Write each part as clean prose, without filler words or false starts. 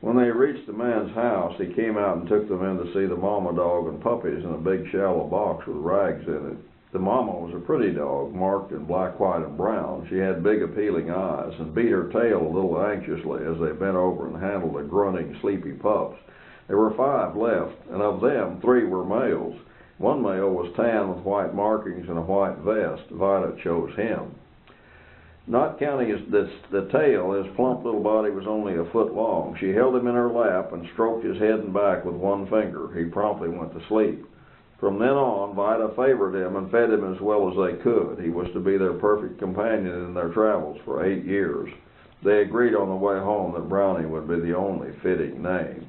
When they reached the man's house, he came out and took them in to see the mama dog and puppies in a big shallow box with rags in it. The mama was a pretty dog, marked in black, white, and brown. She had big, appealing eyes and beat her tail a little anxiously as they bent over and handled the grunting, sleepy pups. There were 5 left, and of them, 3 were males. One male was tan with white markings and a white vest. Violet chose him. Not counting the tail, his plump little body was only a foot long. She held him in her lap and stroked his head and back with one finger. He promptly went to sleep. From then on, Vida favored him and fed him as well as they could. He was to be their perfect companion in their travels for 8 years. They agreed on the way home that Brownie would be the only fitting name.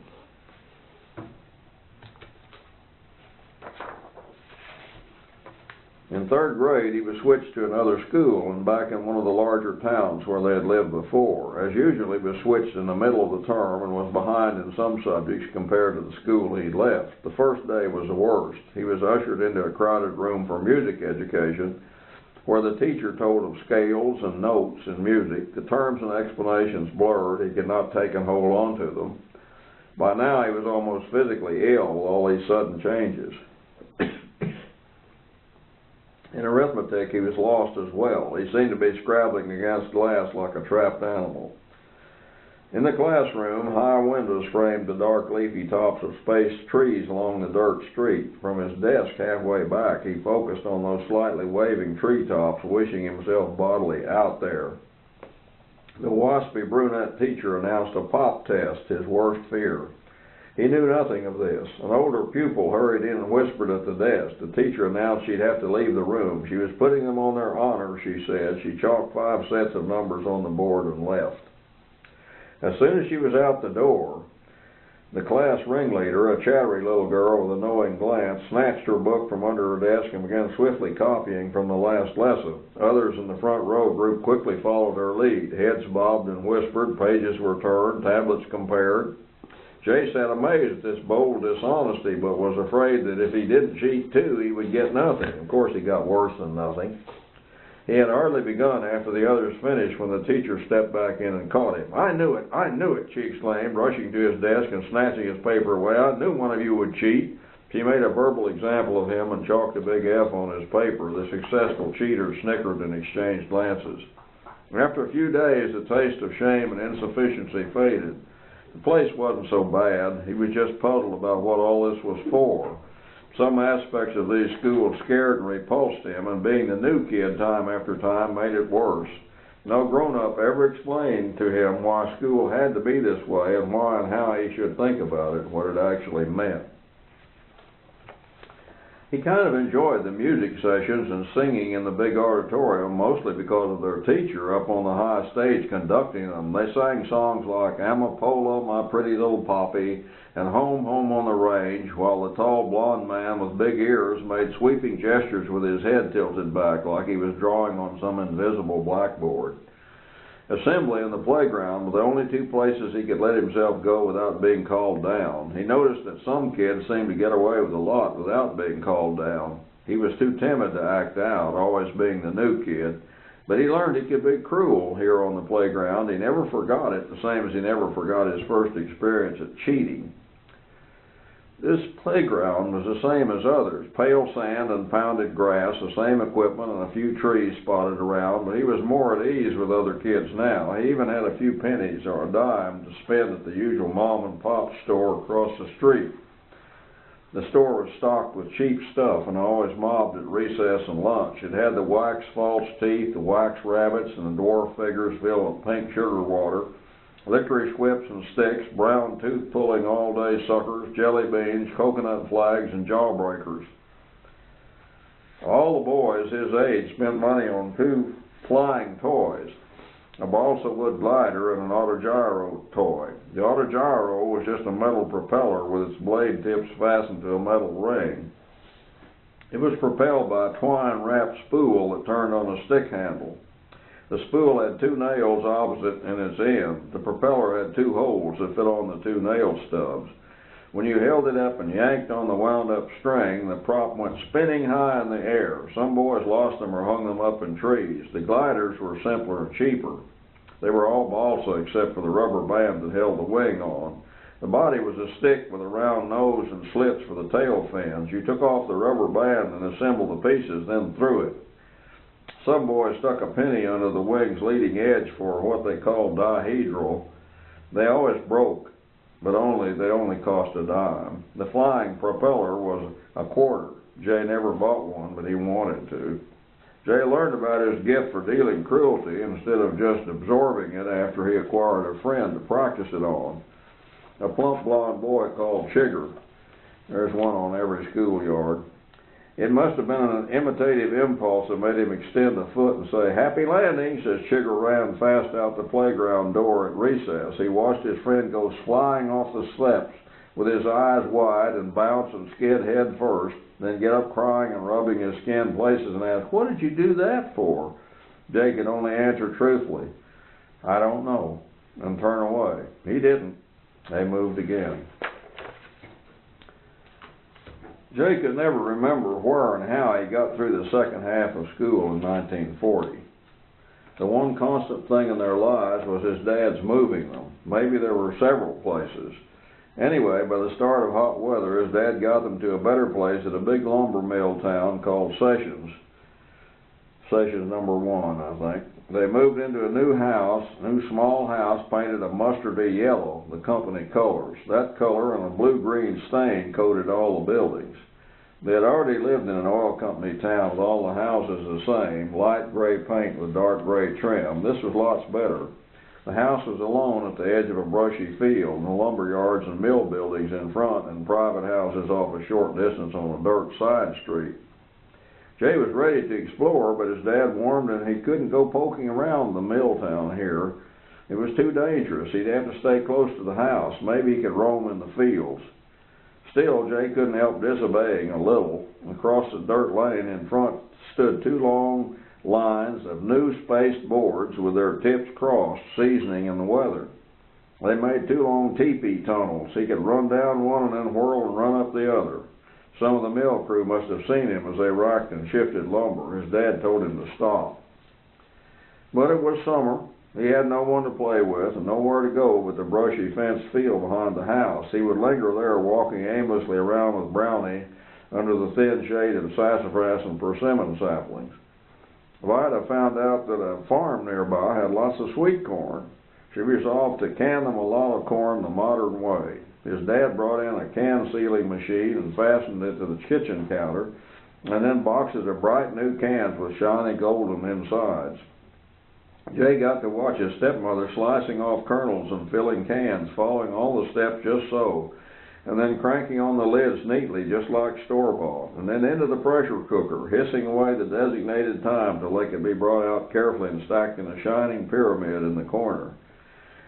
In 3rd grade, he was switched to another school and back in one of the larger towns where they had lived before. As usual, he was switched in the middle of the term and was behind in some subjects compared to the school he'd left. The first day was the worst. He was ushered into a crowded room for music education where the teacher told of scales and notes in music. The terms and explanations blurred. He could not take and hold on to them. By now, he was almost physically ill with all these sudden changes. In arithmetic, he was lost as well. He seemed to be scrabbling against glass like a trapped animal. In the classroom, high windows framed the dark leafy tops of spaced trees along the dirt street. From his desk halfway back, he focused on those slightly waving treetops, wishing himself bodily out there. The waspy brunette teacher announced a pop test, his worst fear. He knew nothing of this. An older pupil hurried in and whispered at the desk. The teacher announced she'd have to leave the room. She was putting them on their honor, she said. She chalked 5 sets of numbers on the board and left. As soon as she was out the door, the class ringleader, a chattery little girl with a knowing glance, snatched her book from under her desk and began swiftly copying from the last lesson. Others in the front row group quickly followed her lead. Heads bobbed and whispered, pages were turned, tablets compared. Jay sat amazed at this bold dishonesty, but was afraid that if he didn't cheat too, he would get nothing. Of course, he got worse than nothing. He had hardly begun after the others finished when the teacher stepped back in and caught him. I knew it, she exclaimed, rushing to his desk and snatching his paper away. I knew one of you would cheat. She made a verbal example of him and chalked a big F on his paper. The successful cheaters snickered and exchanged glances. After a few days, the taste of shame and insufficiency faded. The place wasn't so bad. He was just puzzled about what all this was for. Some aspects of these schools scared and repulsed him, and being the new kid time after time made it worse. No grown-up ever explained to him why school had to be this way and why and how he should think about it, what it actually meant. He kind of enjoyed the music sessions and singing in the big auditorium, mostly because of their teacher up on the high stage conducting them. They sang songs like Amapola, My Pretty Little Poppy, and Home, Home on the Range, while the tall blond man with big ears made sweeping gestures with his head tilted back like he was drawing on some invisible blackboard. Assembly and the playground were the only 2 places he could let himself go without being called down. He noticed that some kids seemed to get away with a lot without being called down. He was too timid to act out, always being the new kid, but he learned he could be cruel here on the playground. He never forgot it, the same as he never forgot his first experience at cheating. This playground was the same as others, pale sand and pounded grass, the same equipment and a few trees spotted around, but he was more at ease with other kids now. He even had a few pennies or a dime to spend at the usual mom and pop store across the street. The store was stocked with cheap stuff and always mobbed at recess and lunch. It had the wax false teeth, the wax rabbits, and the dwarf figures filled with pink sugar water, licorice whips and sticks, brown tooth-pulling all-day suckers, jelly beans, coconut flags, and jawbreakers. All the boys his age spent money on 2 flying toys, a balsa wood glider and an autogyro toy. The autogyro was just a metal propeller with its blade tips fastened to a metal ring. It was propelled by a twine-wrapped spool that turned on a stick handle. The spool had 2 nails opposite in its end. The propeller had 2 holes that fit on the 2 nail stubs. When you held it up and yanked on the wound-up string, the prop went spinning high in the air. Some boys lost them or hung them up in trees. The gliders were simpler and cheaper. They were all balsa except for the rubber band that held the wing on. The body was a stick with a round nose and slits for the tail fins. You took off the rubber band and assembled the pieces, then threw it. Some boys stuck a penny under the wing's leading edge for what they called dihedral. They always broke, but they only cost a dime. The flying propeller was a quarter. Jay never bought one, but he wanted to. Jay learned about his gift for dealing cruelty instead of just absorbing it after he acquired a friend to practice it on. A plump blonde boy called Chigger. There's one on every schoolyard. It must have been an imitative impulse that made him extend a foot and say, "Happy landings," as Chigger ran fast out the playground door at recess. He watched his friend go flying off the steps with his eyes wide and bounce and skid head first, then get up crying and rubbing his skinned places and ask, "What did you do that for?" Jay could only answer truthfully, "I don't know," and turn away. He didn't. They moved again. Jay could never remember where and how he got through the second half of school in 1940. The one constant thing in their lives was his dad's moving them. Maybe there were several places. Anyway, by the start of hot weather, his dad got them to a better place at a big lumber mill town called Sessions. Sessions number 1, I think. They moved into a new small house painted a mustardy yellow, the company colors. That color and a blue-green stain coated all the buildings. They had already lived in an oil company town with all the houses the same, light gray paint with dark gray trim. This was lots better. The house was alone at the edge of a brushy field, and the lumber yards and mill buildings in front, and private houses off a short distance on a dirt side street. Jay was ready to explore, but his dad warned him he couldn't go poking around the mill town here. It was too dangerous. He'd have to stay close to the house. Maybe he could roam in the fields. Still, Jay couldn't help disobeying a little. Across the dirt lane in front stood 2 long lines of new spaced boards with their tips crossed, seasoning in the weather. They made 2 long teepee tunnels. He could run down one and then whirl and run up the other. Some of the mill crew must have seen him as they racked and shifted lumber. His dad told him to stop. But it was summer. He had no one to play with and nowhere to go but the brushy fenced field behind the house. He would linger there, walking aimlessly around with Brownie under the thin shade of sassafras and persimmon saplings. Vida found out that a farm nearby had lots of sweet corn. She resolved to can them a lot of corn the modern way. His dad brought in a can sealing machine and fastened it to the kitchen counter, and then boxes of bright new cans with shiny golden insides. Jay got to watch his stepmother slicing off kernels and filling cans, following all the steps just so, and then cranking on the lids neatly, just like store-bought, and then into the pressure cooker, hissing away the designated time till they could be brought out carefully and stacked in a shining pyramid in the corner.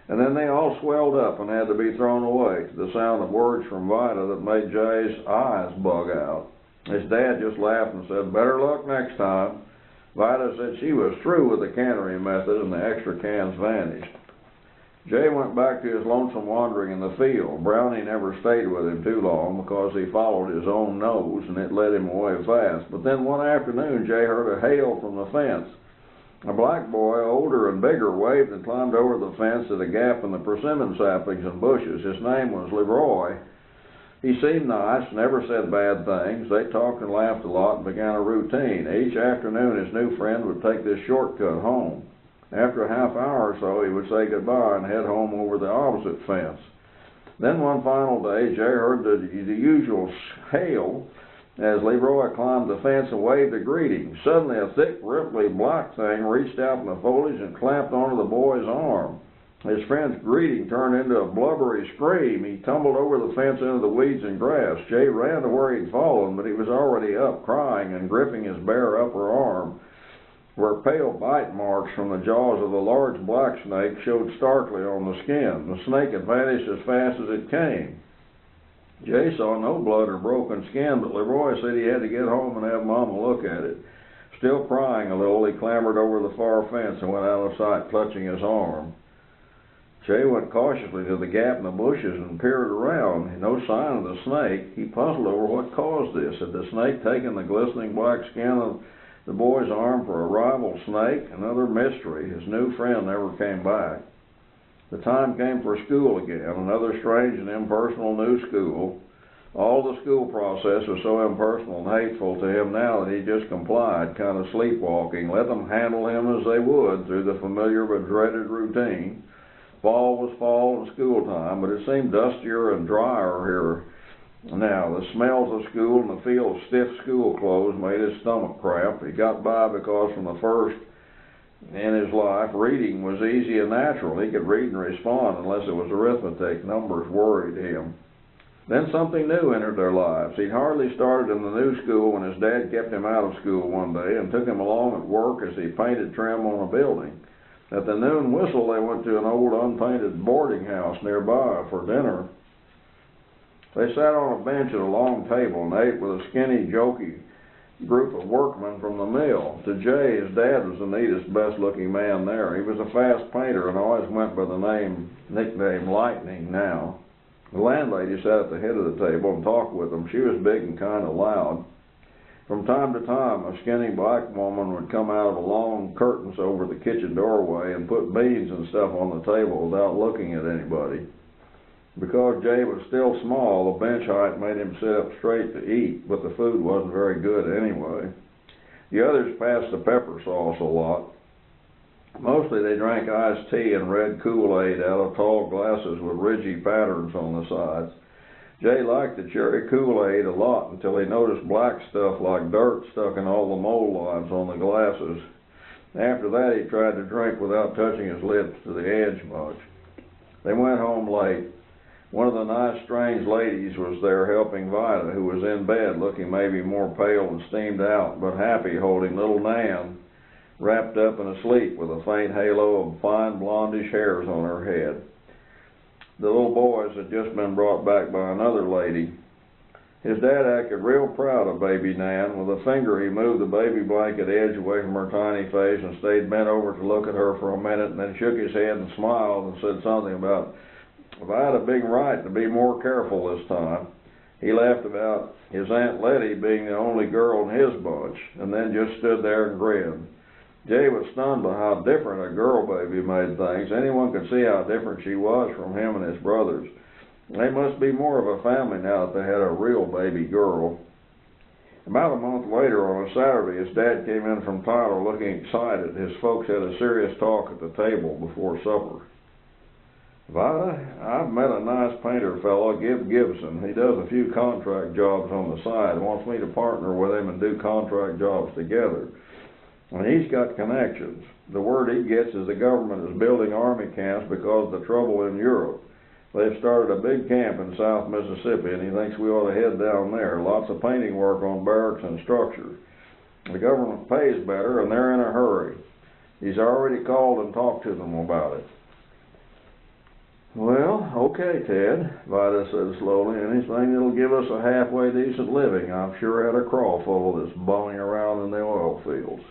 And then they all swelled up and had to be thrown away to the sound of words from Vida that made Jay's eyes bug out. His dad just laughed and said, "Better luck next time." Vida said she was through with the cannery method and the extra cans vanished. Jay went back to his lonesome wandering in the field. Brownie never stayed with him too long because he followed his own nose and it led him away fast. But then one afternoon Jay heard a hail from the fence. A black boy, older and bigger, waved and climbed over the fence at a gap in the persimmon saplings and bushes. His name was Leroy. He seemed nice, never said bad things. They talked and laughed a lot and began a routine. Each afternoon his new friend would take this shortcut home. After a half hour or so he would say goodbye and head home over the opposite fence. Then one final day Jay heard the usual hail as Leroy climbed the fence and waved a greeting. Suddenly a thick, ripply black thing reached out in the foliage and clamped onto the boy's arm. His friend's greeting turned into a blubbery scream. He tumbled over the fence into the weeds and grass. Jay ran to where he'd fallen, but he was already up, crying and gripping his bare upper arm, where pale bite marks from the jaws of the large black snake showed starkly on the skin. The snake had vanished as fast as it came. Jay saw no blood or broken skin, but Leroy said he had to get home and have Mama look at it. Still crying a little, he clambered over the far fence and went out of sight, clutching his arm. Jay went cautiously to the gap in the bushes and peered around. No sign of the snake. He puzzled over what caused this. Had the snake taken the glistening black skin of The boy's armed for a rival snake, another mystery. His new friend never came back. The time came for school again, another strange and impersonal new school. All the school process was so impersonal and hateful to him now that he just complied, kind of sleepwalking, let them handle him as they would through the familiar but dreaded routine. Fall was fall and school time, but it seemed dustier and drier here. Now, the smells of school and the feel of stiff school clothes made his stomach cramp. He got by because from the first in his life, reading was easy and natural. He could read and respond unless it was arithmetic. Numbers worried him. Then something new entered their lives. He'd hardly started in the new school when his dad kept him out of school one day and took him along at work as he painted trim on a building. At the noon whistle, they went to an old unpainted boarding house nearby for dinner. They sat on a bench at a long table and ate with a skinny, jokey group of workmen from the mill. To Jay, his dad was the neatest, best-looking man there. He was a fast painter and always went by the nickname Lightning now. The landlady sat at the head of the table and talked with them. She was big and kind of loud. From time to time, a skinny black woman would come out of the long curtains over the kitchen doorway and put beans and stuff on the table without looking at anybody. Because Jay was still small, the bench height made him sit up straight to eat, but the food wasn't very good anyway. The others passed the pepper sauce a lot. Mostly they drank iced tea and red Kool-Aid out of tall glasses with ridgy patterns on the sides. Jay liked the cherry Kool-Aid a lot until he noticed black stuff like dirt stuck in all the mold lines on the glasses. After that, he tried to drink without touching his lips to the edge much. They went home late. One of the nice, strange ladies was there helping Vida, who was in bed looking maybe more pale and steamed out, but happy, holding little Nan, wrapped up and asleep with a faint halo of fine blondish hairs on her head. The little boys had just been brought back by another lady. His dad acted real proud of baby Nan. With a finger he moved the baby blanket edge away from her tiny face and stayed bent over to look at her for a minute, and then shook his head and smiled and said something about, "If I had a big right to be more careful this time." He laughed about his Aunt Letty being the only girl in his bunch, and then just stood there and grinned. Jay was stunned by how different a girl baby made things. Anyone could see how different she was from him and his brothers. They must be more of a family now that they had a real baby girl. About a month later, on a Saturday, his dad came in from Tyler looking excited. His folks had a serious talk at the table before supper. "Vida, I've met a nice painter fellow, Gib Gibson. He does a few contract jobs on the side and wants me to partner with him and do contract jobs together. And he's got connections. The word he gets is the government is building army camps because of the trouble in Europe. They've started a big camp in South Mississippi, and he thinks we ought to head down there. Lots of painting work on barracks and structures. The government pays better, and they're in a hurry. He's already called and talked to them about it." "Well, okay, Ted," Vida said slowly. "Anything that'll give us a halfway decent living. I've sure had a crawl full of this bumming around in the oil fields."